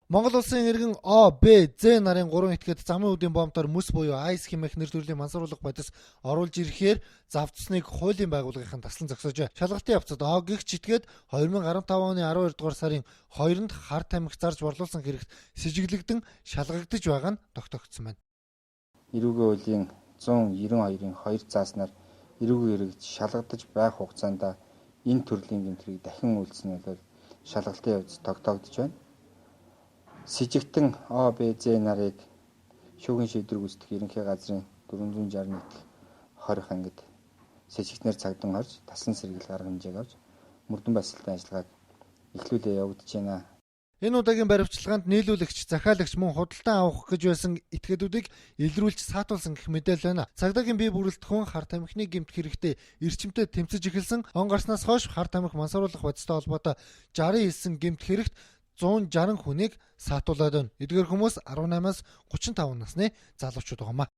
Монгол улсын иргэн А, Б, З нарын 3 этгээд замын үдийн бомбоор мөс буюу айс хэмээх нэр төрлийн мансууруулах бодис оруулж ирэхээр завцсныг хуулийн байгууллагын таслан зогсоожээ. Шалгалтын явцад А-гэгч этгээд 2015 оны 12 дугаар сарын 2-нд Харт амигт зарж борлуулсан хэрэгт сэжиглэгдэн шалгагдаж байгаа нь тогтогдсон байна. Эрүүгийн хуулийн 192-ийн 2 зааснаар эрүүгийн хэрэгт шалгагдаж байх хугацаанд энэ төрлийн гэмтрийг дахин үйлдсэн нь бол шалгалтын явц тогтоогдож байна. Сэжигтэн А, Б, З нарыг шүүхийн шийдвэр гүйцэтгэх ерөнхий газрын 461 20 ангид сэжигтнэр цагдсан орж таслан сэргийл арга хэмжээг авч мөрдөн басилтын ажиллагааг эхлүүлээ явагдаж байна. Энэ удаагийн баривчилгаанд нийлүүлэгч, захиалагч мөн худалдан авах гэж байсан этгээдүүдийг илрүүлж саатуулсан гэх мэдээлэл байна. Цагдаагийн бие бүрэлдэхүүн Харт амихны гэмт хэрэгтэй эрчимтэй тэмцэж эхэлсэн. Он гарснаас хойш Харт амих мансууруулах бодистой холбоотой 69 гэмт хэрэгт 160 хүнийг саатуулаад байна. Эдгээр хүмүүс 18-аас 35 насны залуучууд байгаамаа.